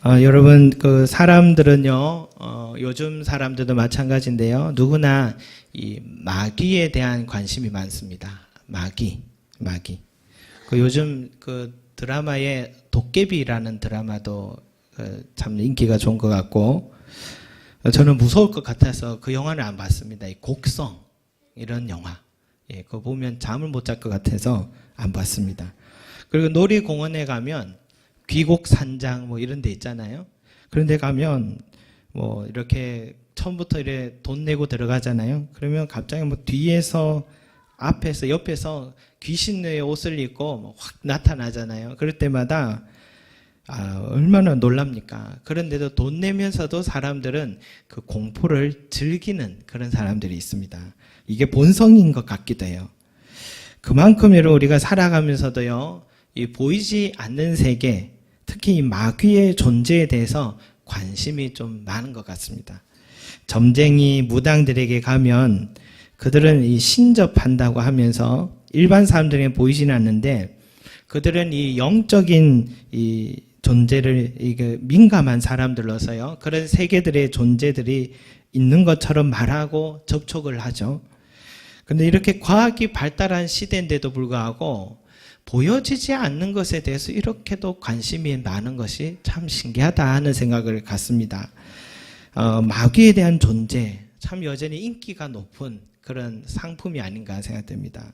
여러분, 그 사람들은요, 요즘 사람들도 마찬가지인데요. 누구나 이 마귀에 대한 관심이 많습니다. 마귀. 그 요즘 그 드라마에 도깨비라는 드라마도 참 인기가 좋은 것 같고, 저는 무서울 것 같아서 그 영화를 안 봤습니다. 이 곡성, 이런 영화. 예, 그거 보면 잠을 못 잘 것 같아서 안 봤습니다. 그리고 놀이공원에 가면 귀곡산장 뭐 이런 데 있잖아요. 그런 데 가면 뭐 이렇게 처음부터 이렇게 돈 내고 들어가잖아요. 그러면 갑자기 뭐 뒤에서 앞에서 옆에서 귀신의 옷을 입고 뭐 확 나타나잖아요. 그럴 때마다 얼마나 놀랍니까? 그런데도 돈 내면서도 사람들은 그 공포를 즐기는 그런 사람들이 있습니다. 이게 본성인 것 같기도 해요. 그만큼으로 우리가 살아가면서도요, 이 보이지 않는 세계, 특히 이 마귀의 존재에 대해서 관심이 좀 많은 것 같습니다. 점쟁이 무당들에게 가면 그들은 이 신접한다고 하면서 일반 사람들에게 보이지는 않는데 그들은 이 영적인 이 존재를 이게 민감한 사람들로서요, 그런 세계들의 존재들이 있는 것처럼 말하고 접촉을 하죠. 근데 이렇게 과학이 발달한 시대인데도 불구하고 보여지지 않는 것에 대해서 이렇게도 관심이 많은 것이 참 신기하다 하는 생각을 갖습니다. 마귀에 대한 존재, 참 여전히 인기가 높은 그런 상품이 아닌가 생각됩니다.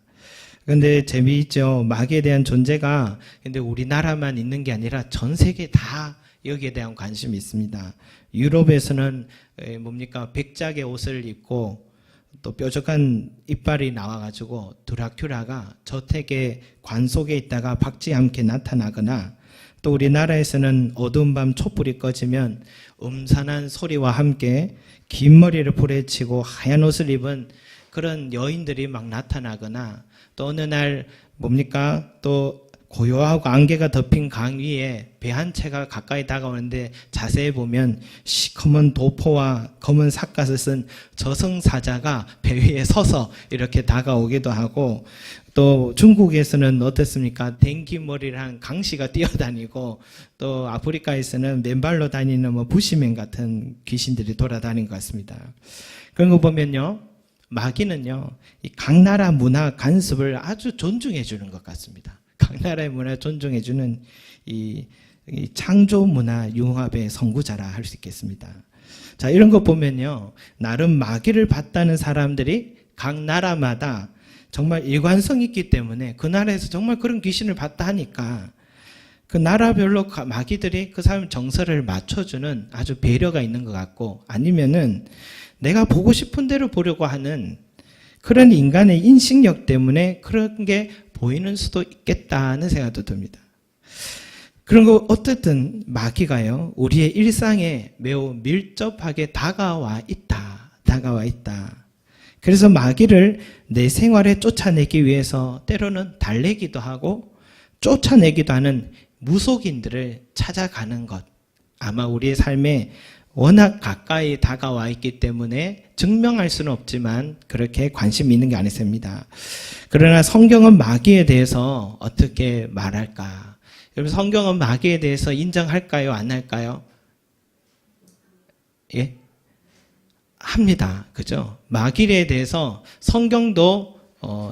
그런데 재미있죠. 마귀에 대한 존재가 근데 우리나라만 있는 게 아니라 전 세계 다 여기에 대한 관심이 있습니다. 유럽에서는 뭡니까? 백작의 옷을 입고 또 뾰족한 이빨이 나와가지고 드라큘라가 저택의 관 속에 있다가 박쥐 함께 나타나거나, 또 우리나라에서는 어두운 밤 촛불이 꺼지면 음산한 소리와 함께 긴 머리를 풀에치고 하얀 옷을 입은 그런 여인들이 막 나타나거나, 또 어느 날 뭡니까? 또 고요하고 안개가 덮인 강 위에 배 한 채가 가까이 다가오는데 자세히 보면 시커먼 도포와 검은 삿갓을 쓴 저승사자가 배 위에 서서 이렇게 다가오기도 하고, 또 중국에서는 어떻습니까? 댕기머리를 한 강씨가 뛰어다니고, 또 아프리카에서는 맨발로 다니는 뭐 부시맨 같은 귀신들이 돌아다니는 것 같습니다. 그런 거 보면요, 마귀는요, 이 각 나라 문화 간섭을 아주 존중해 주는 것 같습니다. 각 나라의 문화 존중해주는 이 창조 문화 융합의 선구자라 할 수 있겠습니다. 자, 이런 거 보면요, 나름 마귀를 봤다는 사람들이 각 나라마다 정말 일관성이 있기 때문에 그 나라에서 정말 그런 귀신을 봤다 하니까 그 나라별로 마귀들이 그 사람 정서를 맞춰주는 아주 배려가 있는 것 같고, 아니면은 내가 보고 싶은 대로 보려고 하는 그런 인간의 인식력 때문에 그런 게 보이는 수도 있겠다는 생각도 듭니다. 그런 거 어쨌든 마귀가요, 우리의 일상에 매우 밀접하게 다가와 있다. 그래서 마귀를 내 생활에 쫓아내기 위해서 때로는 달래기도 하고 쫓아내기도 하는 무속인들을 찾아가는 것, 아마 우리의 삶에 워낙 가까이 다가와 있기 때문에 증명할 수는 없지만 그렇게 관심이 있는 게 아니십니다. 그러나 성경은 마귀에 대해서 어떻게 말할까? 여러분, 성경은 마귀에 대해서 인정할까요? 안 할까요? 예? 합니다. 그죠? 마귀에 대해서 성경도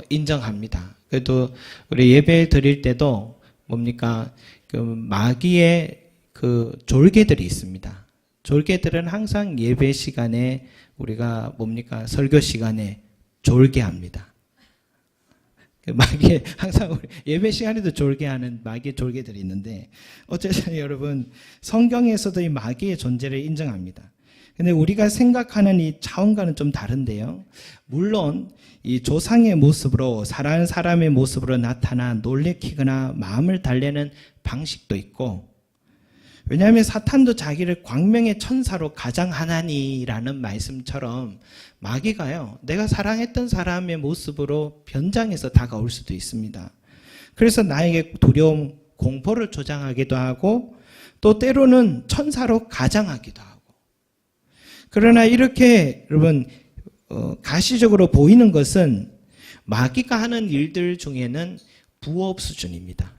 인정합니다. 그래도 우리 예배 드릴 때도 뭡니까? 그 마귀의 그 졸개들이 있습니다. 졸개들은 항상 예배 시간에 우리가 뭡니까? 설교 시간에 졸개합니다. 마귀 항상 우리 예배 시간에도 졸개하는 마귀의 졸개들이 있는데, 어쨌든 여러분, 성경에서도 이 마귀의 존재를 인정합니다. 근데 우리가 생각하는 이 차원과는 좀 다른데요. 물론 이 조상의 모습으로, 사랑하는 사람의 모습으로 나타나 놀래키거나 마음을 달래는 방식도 있고, 왜냐하면 사탄도 자기를 광명의 천사로 가장하나니라는 말씀처럼 마귀가요, 내가 사랑했던 사람의 모습으로 변장해서 다가올 수도 있습니다. 그래서 나에게 두려움, 공포를 조장하기도 하고, 또 때로는 천사로 가장하기도 하고. 그러나 이렇게 여러분 가시적으로 보이는 것은 마귀가 하는 일들 중에는 부업 수준입니다.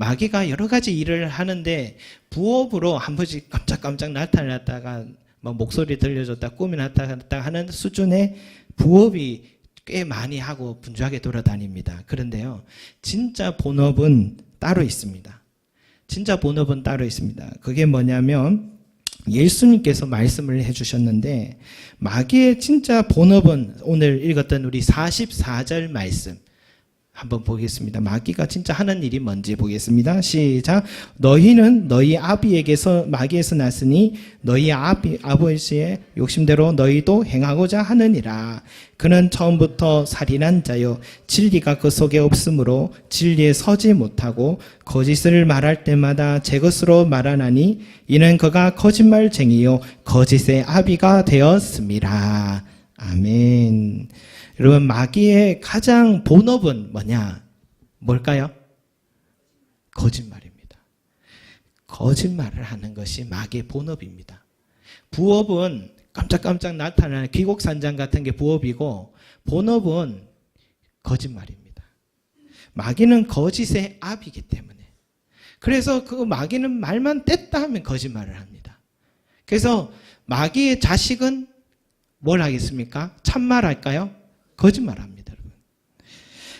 마귀가 여러 가지 일을 하는데 부업으로 한 번씩 깜짝깜짝 나타났다가 뭐 목소리 들려줬다 꿈이 나타났다 하는 수준의 부업이 꽤 많이 하고 분주하게 돌아다닙니다. 그런데요, 진짜 본업은 따로 있습니다. 진짜 본업은 따로 있습니다. 그게 뭐냐면 예수님께서 말씀을 해주셨는데 마귀의 진짜 본업은 오늘 읽었던 우리 44절 말씀 한번 보겠습니다. 마귀가 진짜 하는 일이 뭔지 보겠습니다. 시작. 너희는 너희 아비에게서 마귀에서 났으니 너희 아버지의 욕심대로 너희도 행하고자 하느니라. 그는 처음부터 살인한 자요 진리가 그 속에 없으므로 진리에 서지 못하고 거짓을 말할 때마다 제 것으로 말하나니 이는 그가 거짓말쟁이요 거짓의 아비가 되었습니다. 아멘. 여러분, 마귀의 가장 본업은 뭐냐? 뭘까요? 거짓말입니다. 거짓말을 하는 것이 마귀의 본업입니다. 부업은 깜짝깜짝 나타나는 귀곡산장 같은 게 부업이고 본업은 거짓말입니다. 마귀는 거짓의 아비이기 때문에. 그래서 그 마귀는 말만 뗐다 하면 거짓말을 합니다. 그래서 마귀의 자식은 뭘 하겠습니까? 참말할까요? 거짓말합니다, 여러분.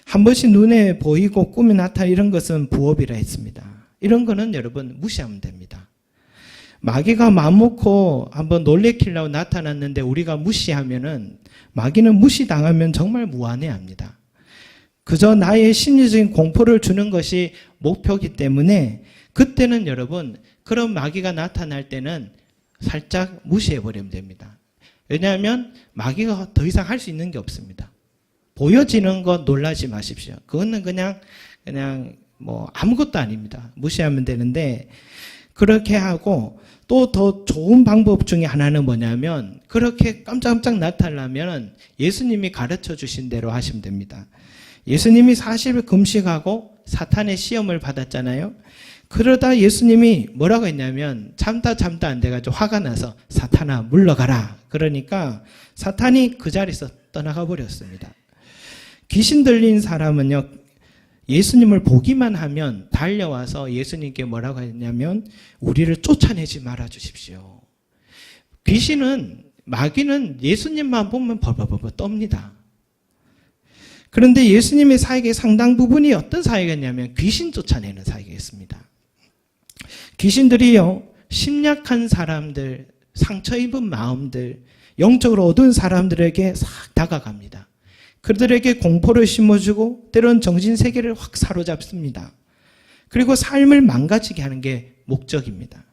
한 번씩 눈에 보이고 꿈에 나타나 이런 것은 부업이라 했습니다. 이런 거는 여러분 무시하면 됩니다. 마귀가 맘먹고 한번 놀래키려고 나타났는데 우리가 무시하면은 마귀는 무시당하면 정말 무안해합니다. 그저 나의 심리적인 공포를 주는 것이 목표이기 때문에 그때는 여러분 그런 마귀가 나타날 때는 살짝 무시해버리면 됩니다. 왜냐하면 마귀가 더 이상 할 수 있는 게 없습니다. 보여지는 것 놀라지 마십시오. 그거는 그냥 뭐 아무것도 아닙니다. 무시하면 되는데 그렇게 하고 또 더 좋은 방법 중에 하나는 뭐냐면 그렇게 깜짝깜짝 나타나면 예수님이 가르쳐 주신 대로 하시면 됩니다. 예수님이 40일 금식하고 사탄의 시험을 받았잖아요. 그러다 예수님이 뭐라고 했냐면 참다 안 돼가지고 화가 나서 사탄아 물러가라. 그러니까 사탄이 그 자리에서 떠나가 버렸습니다. 귀신 들린 사람은요, 예수님을 보기만 하면 달려와서 예수님께 뭐라고 했냐면 우리를 쫓아내지 말아 주십시오. 마귀는 예수님만 보면 벌벌벌 떱니다. 그런데 예수님의 사역의 상당 부분이 어떤 사역이었냐면 귀신 쫓아내는 사역이었습니다. 귀신들이요, 심약한 사람들, 상처 입은 마음들, 영적으로 어두운 사람들에게 싹 다가갑니다. 그들에게 공포를 심어주고 때로는 정신세계를 확 사로잡습니다. 그리고 삶을 망가지게 하는 게 목적입니다.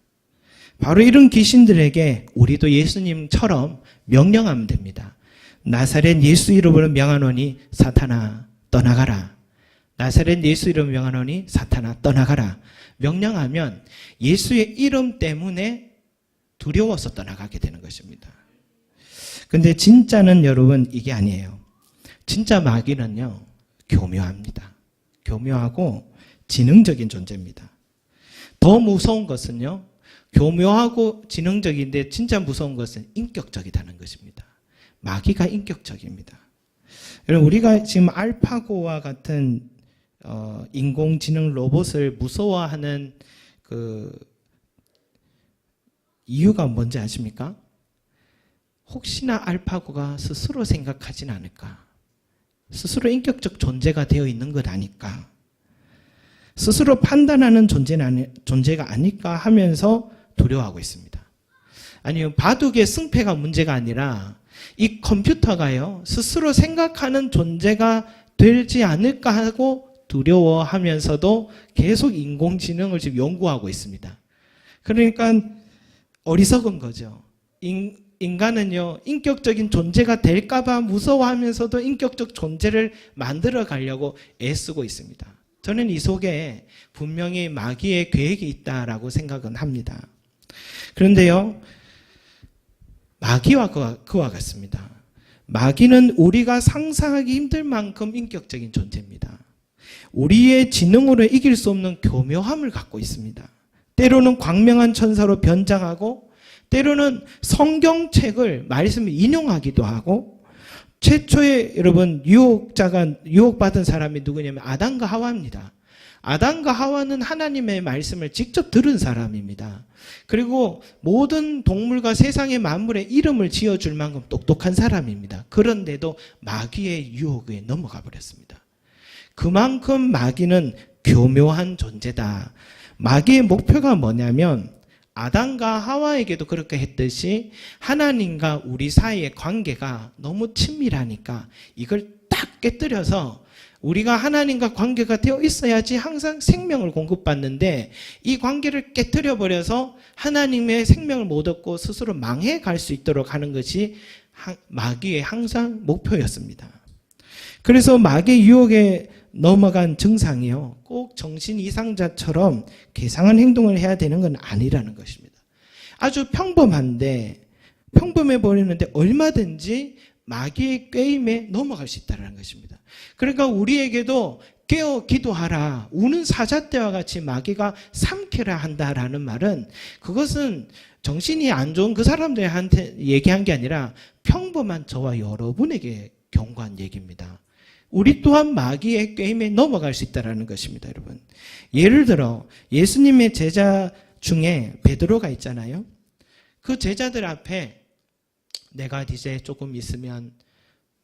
바로 이런 귀신들에게 우리도 예수님처럼 명령하면 됩니다. 나사렛 예수 이름으로 명하노니 사탄아 떠나가라. 나사렛 예수 이름으로 명하노니 사탄아 떠나가라. 명령하면 예수의 이름 때문에 두려워서 떠나가게 되는 것입니다. 근데 진짜는 여러분 이게 아니에요. 진짜 마귀는요, 교묘합니다. 교묘하고 지능적인 존재입니다. 더 무서운 것은요, 교묘하고 지능적인데 진짜 무서운 것은 인격적이라는 것입니다. 마귀가 인격적입니다. 여러분, 우리가 지금 알파고와 같은 인공지능 로봇을 무서워하는 그 이유가 뭔지 아십니까? 혹시나 알파고가 스스로 생각하진 않을까? 스스로 인격적 존재가 되어 있는 것 아닐까? 스스로 판단하는 존재가 아닐까 하면서 두려워하고 있습니다. 아니요, 바둑의 승패가 문제가 아니라 이 컴퓨터가요, 스스로 생각하는 존재가 되지 않을까 하고 두려워하면서도 계속 인공지능을 지금 연구하고 있습니다. 그러니까 어리석은 거죠. 인간은요, 인격적인 존재가 될까봐 무서워하면서도 인격적 존재를 만들어 가려고 애쓰고 있습니다. 저는 이 속에 분명히 마귀의 계획이 있다라고 생각은 합니다. 그런데요, 마귀와 그와 같습니다. 마귀는 우리가 상상하기 힘들 만큼 인격적인 존재입니다. 우리의 지능으로 이길 수 없는 교묘함을 갖고 있습니다. 때로는 광명한 천사로 변장하고 때로는 성경책을 말씀을 인용하기도 하고 최초의 여러분 유혹받은 사람이 누구냐면 아담과 하와입니다. 아담과 하와는 하나님의 말씀을 직접 들은 사람입니다. 그리고 모든 동물과 세상의 만물에 이름을 지어줄 만큼 똑똑한 사람입니다. 그런데도 마귀의 유혹에 넘어가 버렸습니다. 그만큼 마귀는 교묘한 존재다. 마귀의 목표가 뭐냐면 아담과 하와에게도 그렇게 했듯이 하나님과 우리 사이의 관계가 너무 친밀하니까 이걸 딱 깨뜨려서 우리가 하나님과 관계가 되어 있어야지 항상 생명을 공급받는데 이 관계를 깨뜨려 버려서 하나님의 생명을 못 얻고 스스로 망해 갈 수 있도록 하는 것이 마귀의 항상 목표였습니다. 그래서 마귀의 유혹에 넘어간 증상이요, 꼭 정신 이상자처럼 괴상한 행동을 해야 되는 건 아니라는 것입니다. 아주 평범한데, 평범해 보이는데 얼마든지 마귀의 꾀임에 넘어갈 수 있다는 것입니다. 그러니까 우리에게도 깨어 기도하라, 우는 사자떼와 같이 마귀가 삼켜라 한다라는 말은, 그것은 정신이 안 좋은 그 사람들한테 얘기한 게 아니라 평범한 저와 여러분에게 경고한 얘기입니다. 우리 또한 마귀의 꾀임에 넘어갈 수 있다는 것입니다, 여러분. 예를 들어 예수님의 제자 중에 베드로가 있잖아요. 그 제자들 앞에 내가 이제 조금 있으면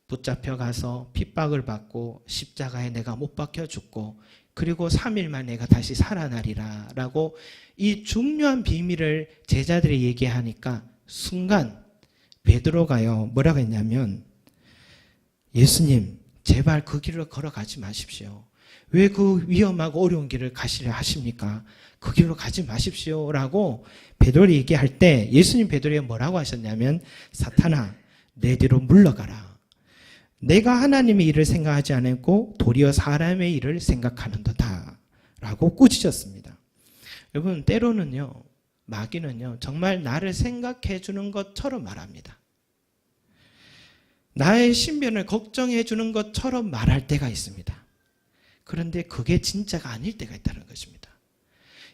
붙잡혀 가서 핍박을 받고 십자가에 내가 못 박혀 죽고 그리고 3일 만에 내가 다시 살아나리라 라고 이 중요한 비밀을 제자들이 얘기하니까 순간 베드로가요 뭐라고 했냐면, 예수님 제발 그 길을 걸어가지 마십시오. 왜 그 위험하고 어려운 길을 가시려 하십니까? 그 길로 가지 마십시오 라고 베드로를 얘기할 때 예수님 베드로에게 뭐라고 하셨냐면, 사탄아 내 뒤로 물러가라. 내가 하나님의 일을 생각하지 않았고 도리어 사람의 일을 생각하는도다 라고 꾸짖었습니다. 여러분, 때로는요 마귀는요 정말 나를 생각해 주는 것처럼 말합니다. 나의 신변을 걱정해 주는 것처럼 말할 때가 있습니다. 그런데 그게 진짜가 아닐 때가 있다는 것입니다.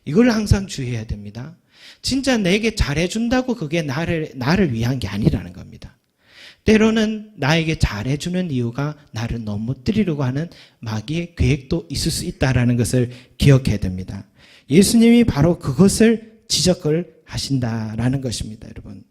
이걸 항상 주의해야 됩니다. 진짜 내게 잘해준다고 그게 나를 위한 게 아니라는 겁니다. 때로는 나에게 잘해주는 이유가 나를 넘어뜨리려고 하는 마귀의 계획도 있을 수 있다는 것을 기억해야 됩니다. 예수님이 바로 그것을 지적을 하신다라는 것입니다, 여러분.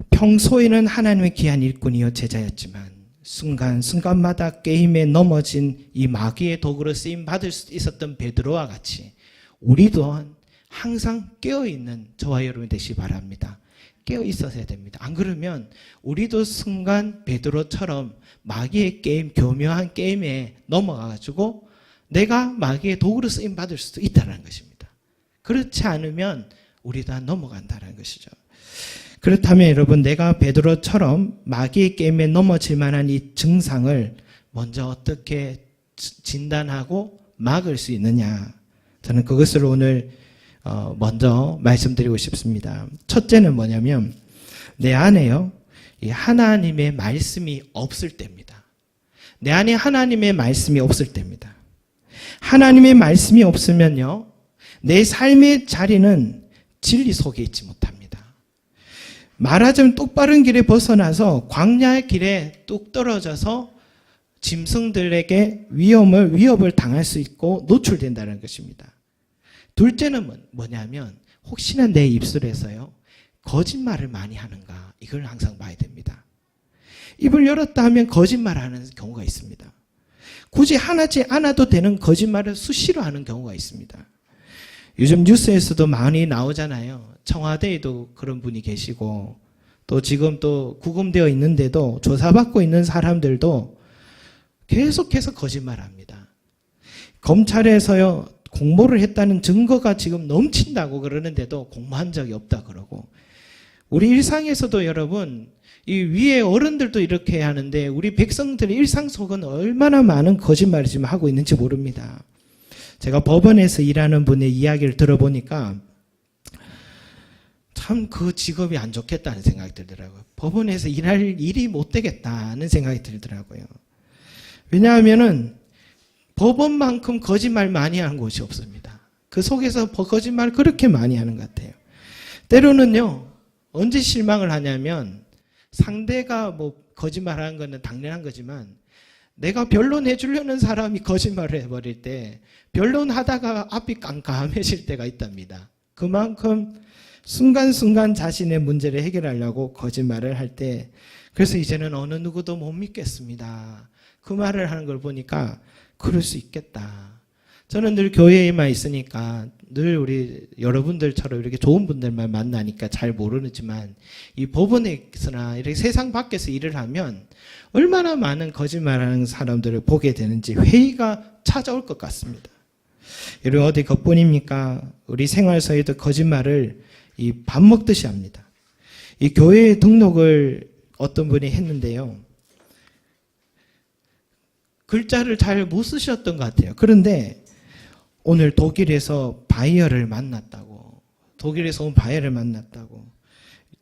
평소에는 하나님의 귀한 일꾼이요 제자였지만 순간순간마다 게임에 넘어진 이 마귀의 도구로 쓰임받을 수 있었던 베드로와 같이 우리 또한 항상 깨어있는 저와 여러분이 되시기 바랍니다. 깨어 있어야 됩니다. 안 그러면 우리도 순간 베드로처럼 마귀의 게임, 교묘한 게임에 넘어가가지고 내가 마귀의 도구로 쓰임받을 수도 있다는 것입니다. 그렇지 않으면 우리 다 넘어간다는 것이죠. 그렇다면 여러분, 내가 베드로처럼 마귀의 게임에 넘어질 만한 이 증상을 먼저 어떻게 진단하고 막을 수 있느냐, 저는 그것을 오늘 먼저 말씀드리고 싶습니다. 첫째는 뭐냐면 내 안에요 이 하나님의 말씀이 없을 때입니다. 내 안에 하나님의 말씀이 없을 때입니다. 하나님의 말씀이 없으면요 내 삶의 자리는 진리 속에 있지 못합니다. 말하자면 똑바른 길에 벗어나서 광야의 길에 뚝 떨어져서 짐승들에게 위협을 당할 수 있고 노출된다는 것입니다. 둘째는 뭐냐면 혹시나 내 입술에서요 거짓말을 많이 하는가, 이걸 항상 봐야 됩니다. 입을 열었다 하면 거짓말하는 경우가 있습니다. 굳이 하지 않아도 되는 거짓말을 수시로 하는 경우가 있습니다. 요즘 뉴스에서도 많이 나오잖아요. 청와대에도 그런 분이 계시고 또 지금 또 구금되어 있는데도 조사받고 있는 사람들도 계속해서 거짓말합니다. 검찰에서요 공모를 했다는 증거가 지금 넘친다고 그러는데도 공모한 적이 없다 그러고, 우리 일상에서도 여러분 이 위에 어른들도 이렇게 하는데 우리 백성들의 일상 속은 얼마나 많은 거짓말을 지금 하고 있는지 모릅니다. 제가 법원에서 일하는 분의 이야기를 들어보니까 참 그 직업이 안 좋겠다는 생각이 들더라고요. 법원에서 일할 일이 못 되겠다는 생각이 들더라고요. 왜냐하면은 법원만큼 거짓말 많이 하는 곳이 없습니다. 그 속에서 거짓말을 그렇게 많이 하는 것 같아요. 때로는요 언제 실망을 하냐면 상대가 뭐 거짓말하는 거는 당연한 거지만 내가 변론해 주려는 사람이 거짓말을 해버릴 때 변론하다가 앞이 깜깜해질 때가 있답니다. 그만큼 순간순간 자신의 문제를 해결하려고 거짓말을 할 때, 그래서 이제는 어느 누구도 못 믿겠습니다. 그 말을 하는 걸 보니까 그럴 수 있겠다. 저는 늘 교회에만 있으니까 늘 우리 여러분들처럼 이렇게 좋은 분들만 만나니까 잘 모르지만 이 법원에서나 이렇게 세상 밖에서 일을 하면 얼마나 많은 거짓말하는 사람들을 보게 되는지 회의가 찾아올 것 같습니다. 여러분 어디 겉뿐입니까? 우리 생활서에도 거짓말을 이 밥 먹듯이 합니다. 이 교회에 등록을 어떤 분이 했는데요. 글자를 잘 못 쓰셨던 것 같아요. 그런데 오늘 독일에서 바이어를 만났다고, 독일에서 온 바이어를 만났다고,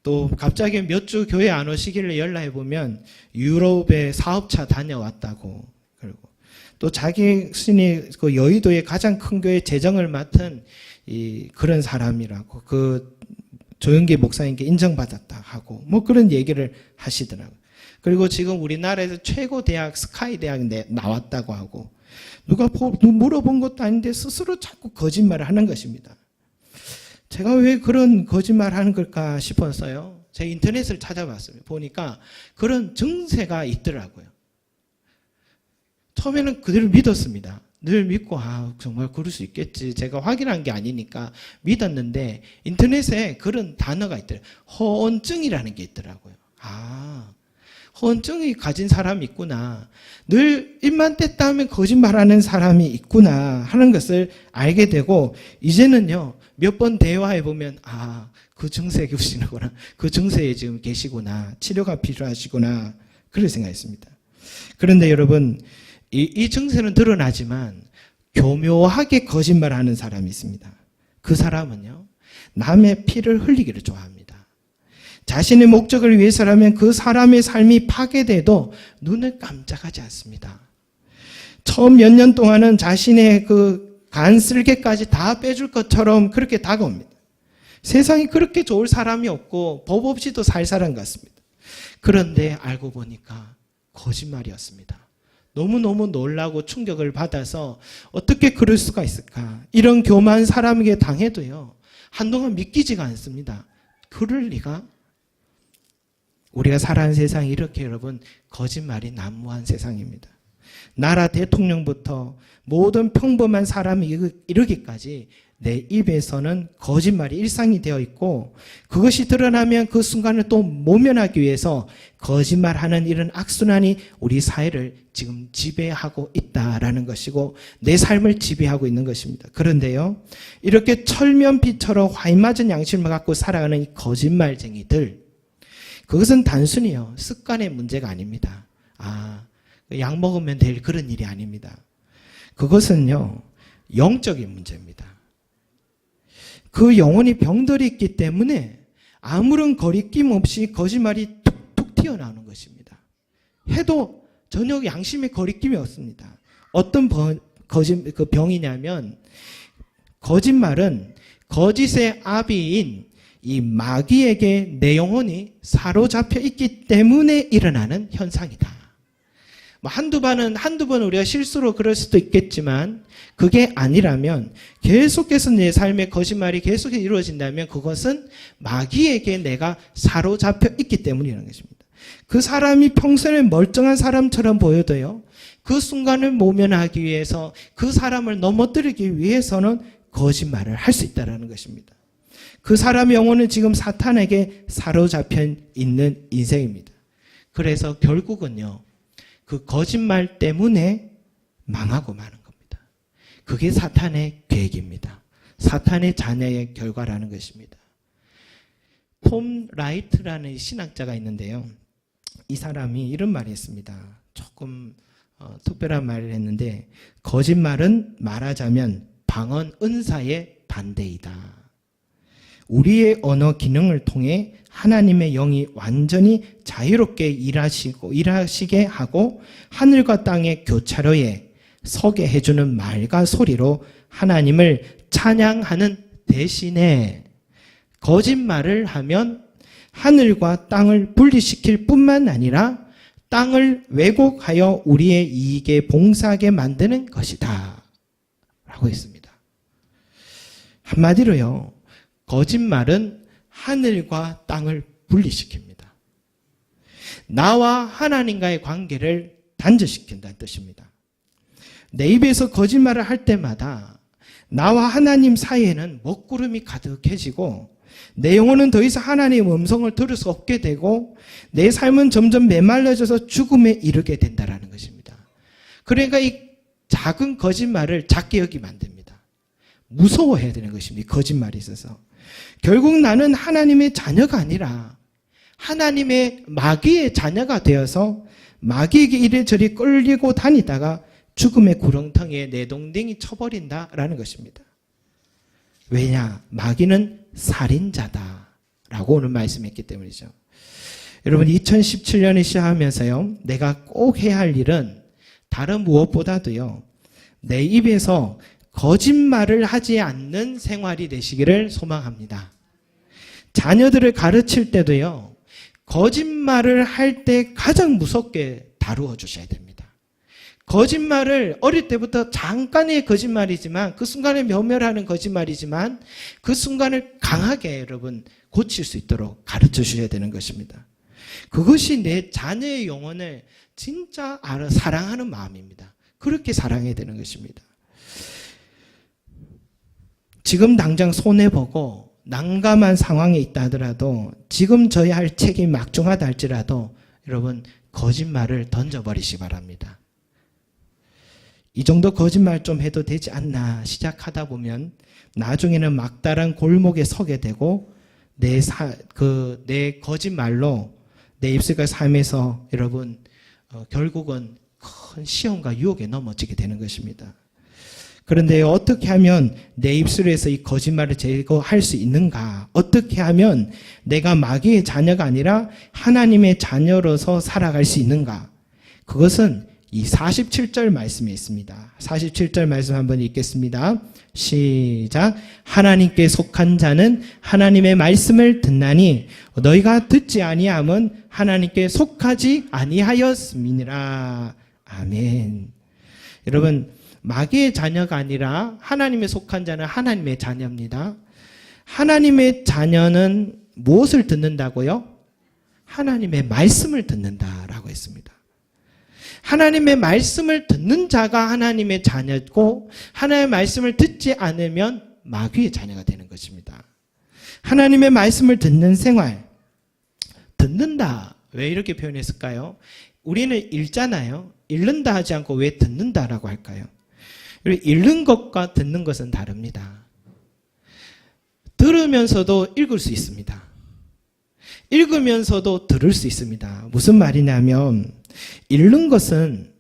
또 갑자기 몇 주 교회 안 오시길래 연락해 보면 유럽에 사업차 다녀왔다고, 그리고 또 자신이 그 여의도의 가장 큰 교회 재정을 맡은 그런 사람이라고, 그 조영기 목사님께 인정받았다 하고 뭐 그런 얘기를 하시더라고요. 그리고 지금 우리나라에서 최고 대학 스카이 대학 나왔다고 하고, 누가 물어본 것도 아닌데 스스로 자꾸 거짓말을 하는 것입니다. 제가 왜 그런 거짓말 하는 걸까 싶었어요. 제가 인터넷을 찾아봤습니다. 보니까 그런 증세가 있더라고요. 처음에는 그대로 믿었습니다. 늘 믿고 정말 그럴 수 있겠지. 제가 확인한 게 아니니까 믿었는데 인터넷에 그런 단어가 있더라고요. 허언증이라는 게 있더라고요. 허언증이 가진 사람이 있구나. 늘 입만 뗐다 하면 거짓말하는 사람이 있구나 하는 것을 알게 되고, 이제는요 몇 번 대화해 보면 그 증세에 계시는구나, 그 증세에 지금 계시구나, 치료가 필요하시구나, 그런 생각했습니다. 그런데 여러분 이 증세는 드러나지만 교묘하게 거짓말하는 사람이 있습니다. 그 사람은요 남의 피를 흘리기를 좋아합니다. 자신의 목적을 위해서라면 그 사람의 삶이 파괴돼도 눈을 깜짝하지 않습니다. 처음 몇 년 동안은 자신의 그 간쓸개까지 다 빼줄 것처럼 그렇게 다가옵니다. 세상에 그렇게 좋을 사람이 없고 법 없이도 살 사람 같습니다. 그런데 알고 보니까 거짓말이었습니다. 너무너무 놀라고 충격을 받아서 어떻게 그럴 수가 있을까? 이런 교만한 사람에게 당해도요 한동안 믿기지가 않습니다. 그럴 리가? 우리가 살아가는 세상이 이렇게 여러분 거짓말이 난무한 세상입니다. 나라 대통령부터 모든 평범한 사람이 이르기까지 내 입에서는 거짓말이 일상이 되어 있고, 그것이 드러나면 그 순간을 또 모면하기 위해서 거짓말하는 이런 악순환이 우리 사회를 지금 지배하고 있다라는 것이고 내 삶을 지배하고 있는 것입니다. 그런데요 이렇게 철면피처럼 화인맞은 양심을 갖고 살아가는 이 거짓말쟁이들, 그것은 단순히요 습관의 문제가 아닙니다. 약 먹으면 될 그런 일이 아닙니다. 그것은요 영적인 문제입니다. 그 영혼이 병들이 있기 때문에 아무런 거리낌 없이 거짓말이 툭툭 튀어나오는 것입니다. 해도 전혀 양심의 거리낌이 없습니다. 어떤 그 병이냐면, 거짓말은 거짓의 아비인 이 마귀에게 내 영혼이 사로잡혀 있기 때문에 일어나는 현상이다. 한두 번 우리가 실수로 그럴 수도 있겠지만 그게 아니라면 계속해서 내 삶의 거짓말이 계속해서 이루어진다면 그것은 마귀에게 내가 사로잡혀 있기 때문이라는 것입니다. 그 사람이 평소에 멀쩡한 사람처럼 보여도요 그 순간을 모면하기 위해서 그 사람을 넘어뜨리기 위해서는 거짓말을 할 수 있다는 것입니다. 그 사람의 영혼은 지금 사탄에게 사로잡혀 있는 인생입니다. 그래서 결국은요 그 거짓말 때문에 망하고 마는 겁니다. 그게 사탄의 계획입니다. 사탄의 자녀의 결과라는 것입니다. 톰 라이트라는 신학자가 있는데요. 이 사람이 이런 말을 했습니다. 조금 특별한 말을 했는데, 거짓말은 말하자면 방언 은사의 반대이다. 우리의 언어 기능을 통해 하나님의 영이 완전히 자유롭게 일하시게 하고 하늘과 땅의 교차로에 서게 해주는 말과 소리로 하나님을 찬양하는 대신에, 거짓말을 하면 하늘과 땅을 분리시킬 뿐만 아니라 땅을 왜곡하여 우리의 이익에 봉사하게 만드는 것이다 라고 했습니다. 한마디로요, 거짓말은 하늘과 땅을 분리시킵니다. 나와 하나님과의 관계를 단절시킨다는 뜻입니다. 내 입에서 거짓말을 할 때마다 나와 하나님 사이에는 먹구름이 가득해지고 내 영혼은 더 이상 하나님의 음성을 들을 수 없게 되고 내 삶은 점점 메말라져서 죽음에 이르게 된다는 것입니다. 그러니까 이 작은 거짓말을 작게 여기면 안 됩니다. 무서워해야 되는 것입니다. 거짓말이 있어서. 결국 나는 하나님의 자녀가 아니라 하나님의 마귀의 자녀가 되어서 마귀에게 이래저래 끌리고 다니다가 죽음의 구렁텅이에 내동댕이 쳐버린다라는 것입니다. 왜냐? 마귀는 살인자다라고 오늘 말씀했기 때문이죠. 여러분 2017년에 시작하면서요, 내가 꼭 해야 할 일은 다른 무엇보다도요, 내 입에서 거짓말을 하지 않는 생활이 되시기를 소망합니다. 자녀들을 가르칠 때도요, 거짓말을 할 때 가장 무섭게 다루어 주셔야 됩니다. 거짓말을 어릴 때부터 잠깐의 거짓말이지만 그 순간에 멸멸하는 거짓말이지만 그 순간을 강하게 여러분 고칠 수 있도록 가르쳐 주셔야 되는 것입니다. 그것이 내 자녀의 영혼을 진짜 사랑하는 마음입니다. 그렇게 사랑해야 되는 것입니다. 지금 당장 손해보고 난감한 상황에 있다 하더라도 지금 져야 할 책임이 막중하다 할지라도 여러분 거짓말을 던져버리시기 바랍니다. 이 정도 거짓말 좀 해도 되지 않나 시작하다 보면 나중에는 막다른 골목에 서게 되고 내 거짓말로 내 입술과 삶에서 여러분 결국은 큰 시험과 유혹에 넘어지게 되는 것입니다. 그런데 어떻게 하면 내 입술에서 이 거짓말을 제거할 수 있는가? 어떻게 하면 내가 마귀의 자녀가 아니라 하나님의 자녀로서 살아갈 수 있는가? 그것은 이 47절 말씀에 있습니다. 47절 말씀 한번 읽겠습니다. 시작. 하나님께 속한 자는 하나님의 말씀을 듣나니 너희가 듣지 아니함은 하나님께 속하지 아니하였음이니라. 아멘. 여러분, 마귀의 자녀가 아니라 하나님의 속한 자는 하나님의 자녀입니다. 하나님의 자녀는 무엇을 듣는다고요? 하나님의 말씀을 듣는다라고 했습니다. 하나님의 말씀을 듣는 자가 하나님의 자녀고 하나님의 말씀을 듣지 않으면 마귀의 자녀가 되는 것입니다. 하나님의 말씀을 듣는 생활, 듣는다. 왜 이렇게 표현했을까요? 우리는 읽잖아요. 읽는다 하지 않고 왜 듣는다라고 할까요? 읽는 것과 듣는 것은 다릅니다. 들으면서도 읽을 수 있습니다. 읽으면서도 들을 수 있습니다. 무슨 말이냐면 읽는 것은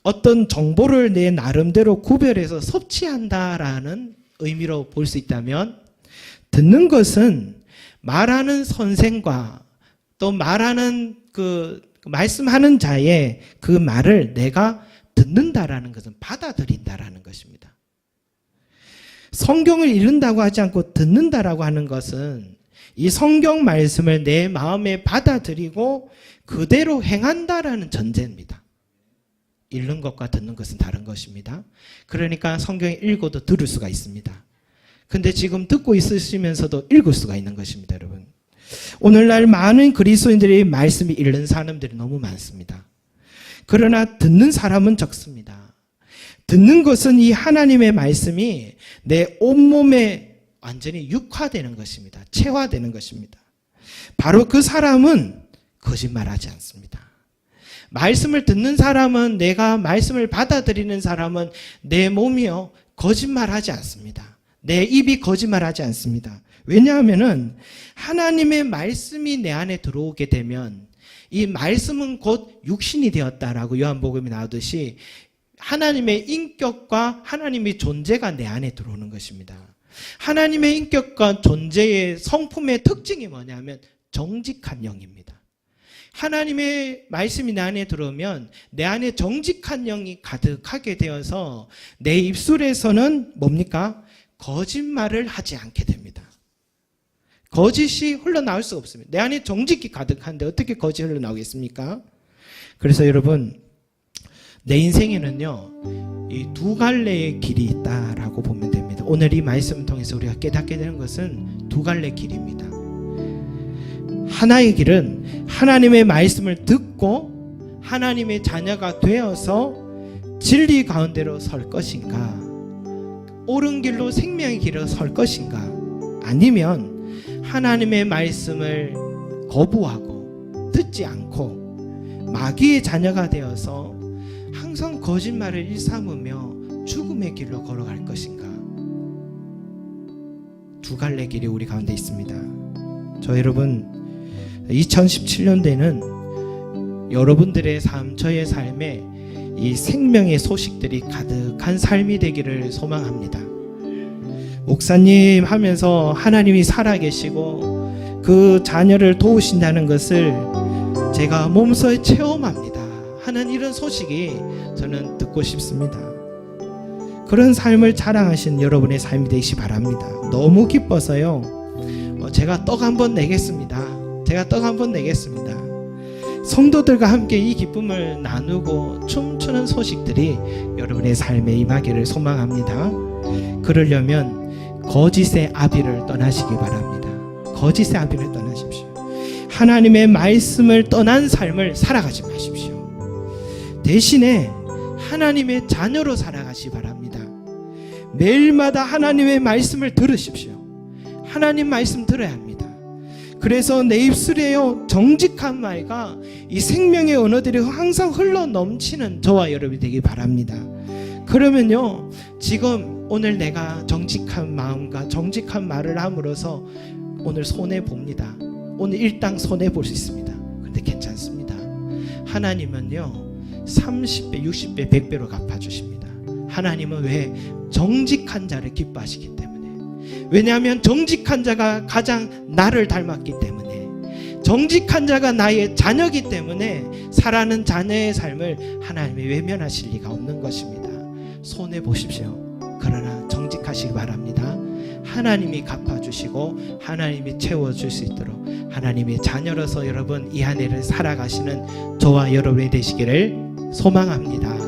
어떤 정보를 내 나름대로 구별해서 섭취한다라는 의미로 볼 수 있다면 듣는 것은 말하는 선생과 또 말하는 말씀하는 자의 그 말을 내가 듣는다라는 것은 받아들인다라는 것입니다. 성경을 읽는다고 하지 않고 듣는다라고 하는 것은 이 성경 말씀을 내 마음에 받아들이고 그대로 행한다라는 전제입니다. 읽는 것과 듣는 것은 다른 것입니다. 그러니까 성경을 읽어도 들을 수가 있습니다. 근데 지금 듣고 있으시면서도 읽을 수가 있는 것입니다, 여러분. 오늘날 많은 그리스도인들이 말씀이 읽는 사람들이 너무 많습니다. 그러나 듣는 사람은 적습니다. 듣는 것은 이 하나님의 말씀이 내 온몸에 완전히 육화되는 것입니다. 체화되는 것입니다. 바로 그 사람은 거짓말하지 않습니다. 말씀을 듣는 사람은, 내가 말씀을 받아들이는 사람은 내 몸이요 거짓말하지 않습니다. 내 입이 거짓말하지 않습니다. 왜냐하면은 하나님의 말씀이 내 안에 들어오게 되면 이 말씀은 곧 육신이 되었다라고 요한복음이 나오듯이 하나님의 인격과 하나님의 존재가 내 안에 들어오는 것입니다. 하나님의 인격과 존재의 성품의 특징이 뭐냐면 정직한 영입니다. 하나님의 말씀이 내 안에 들어오면 내 안에 정직한 영이 가득하게 되어서 내 입술에서는 뭡니까? 거짓말을 하지 않게 됩니다. 거짓이 흘러나올 수가 없습니다. 내 안에 정직이 가득한데 어떻게 거짓이 흘러나오겠습니까? 그래서 여러분, 내 인생에는요, 이 두 갈래의 길이 있다라고 보면 됩니다. 오늘 이 말씀을 통해서 우리가 깨닫게 되는 것은 두 갈래 길입니다. 하나의 길은 하나님의 말씀을 듣고 하나님의 자녀가 되어서 진리 가운데로 설 것인가, 옳은 길로 생명의 길로 설 것인가, 아니면 하나님의 말씀을 거부하고 듣지 않고 마귀의 자녀가 되어서 항상 거짓말을 일삼으며 죽음의 길로 걸어갈 것인가. 두 갈래 길이 우리 가운데 있습니다. 저 여러분, 2017년대는 여러분들의 삶, 저의 삶에 이 생명의 소식들이 가득한 삶이 되기를 소망합니다. 목사님 하면서 하나님이 살아계시고 그 자녀를 도우신다는 것을 제가 몸소 체험합니다 하는 이런 소식이 저는 듣고 싶습니다. 그런 삶을 자랑하신 여러분의 삶이 되시기 바랍니다. 너무 기뻐서요, 제가 떡 한번 내겠습니다. 성도들과 함께 이 기쁨을 나누고 춤추는 소식들이 여러분의 삶에 임하기를 소망합니다. 그러려면 거짓의 아비를 떠나시기 바랍니다. 거짓의 아비를 떠나십시오. 하나님의 말씀을 떠난 삶을 살아가지 마십시오. 대신에 하나님의 자녀로 살아가시기 바랍니다. 매일마다 하나님의 말씀을 들으십시오. 하나님 말씀 들어야 합니다. 그래서 내 입술에요 정직한 말과 이 생명의 언어들이 항상 흘러 넘치는 저와 여러분이 되기 바랍니다. 그러면요, 지금 오늘 내가 정직한 마음과 정직한 말을 함으로써 오늘 손해 봅니다. 오늘 일당 손해 볼 수 있습니다. 그런데 괜찮습니다. 하나님은요 30배, 60배, 100배로 갚아주십니다. 하나님은 왜? 정직한 자를 기뻐하시기 때문에. 왜냐하면 정직한 자가 가장 나를 닮았기 때문에, 정직한 자가 나의 자녀이기 때문에 살아가는 자녀의 삶을 하나님이 외면하실 리가 없는 것입니다. 손해보십시오. 그러나 정직하시기 바랍니다. 하나님이 갚아주시고 하나님이 채워줄 수 있도록 하나님의 자녀로서 여러분 이 한 해를 살아가시는 저와 여러분이 되시기를 소망합니다.